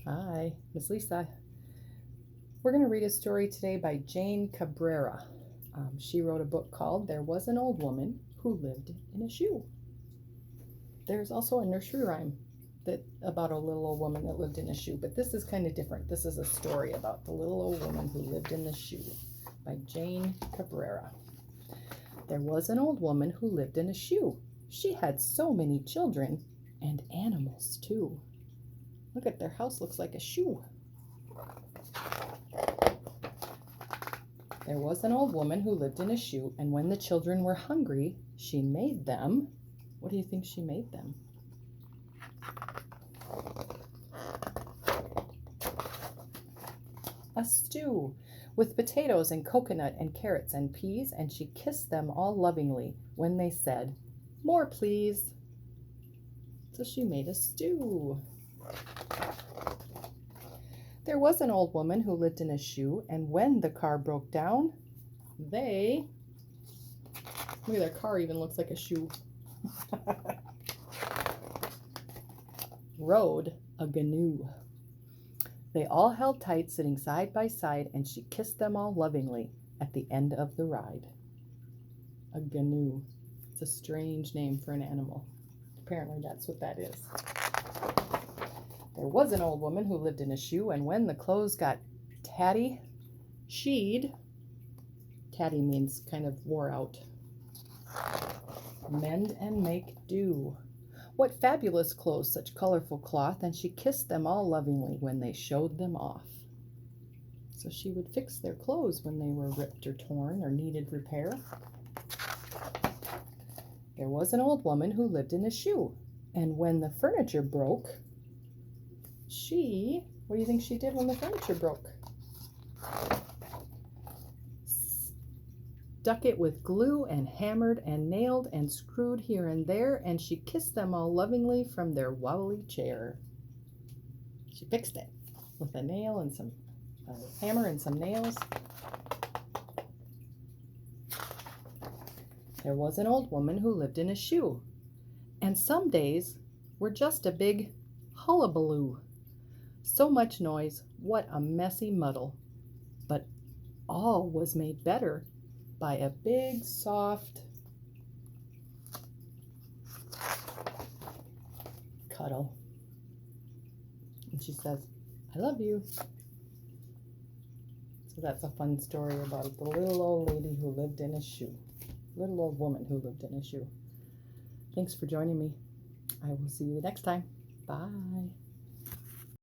Hi, Miss Lisa. We're going to read a story today by Jane Cabrera. She wrote a book called There Was an Old Woman Who Lived in a Shoe. There's also a nursery rhyme about a little old woman that lived in a shoe, but this is kind of different. This is a story about the little old woman who lived in the shoe by Jane Cabrera. There was an old woman who lived in a shoe. She had so many children and animals too. Look at their house, looks like a shoe. There was an old woman who lived in a shoe, and when the children were hungry, she made them. What do you think she made them? A stew with potatoes and coconut and carrots and peas, and she kissed them all lovingly when they said, "More, please." So she made a stew. There was an old woman who lived in a shoe, and when the car broke down, look at their car even looks like a shoe. Rode a canoe. They all held tight, sitting side by side, and she kissed them all lovingly at the end of the ride. A canoe. It's a strange name for an animal. Apparently that's what that is. There was an old woman who lived in a shoe, and when the clothes got tatty, tatty means kind of wore out, mend and make do. What fabulous clothes, such colorful cloth, and she kissed them all lovingly when they showed them off. So she would fix their clothes when they were ripped or torn or needed repair. There was an old woman who lived in a shoe, and when the furniture broke, what do you think she did when the furniture broke? Stuck it with glue and hammered and nailed and screwed here and there, and she kissed them all lovingly from their wobbly chair. She fixed it with a nail and some hammer and some nails. There was an old woman who lived in a shoe, and some days were just a big hullabaloo. So much noise, what a messy muddle. But all was made better by a big, soft cuddle. And she says, "I love you." So that's a fun story about the little old lady who lived in a shoe. Little old woman who lived in a shoe. Thanks for joining me. I will see you next time. Bye.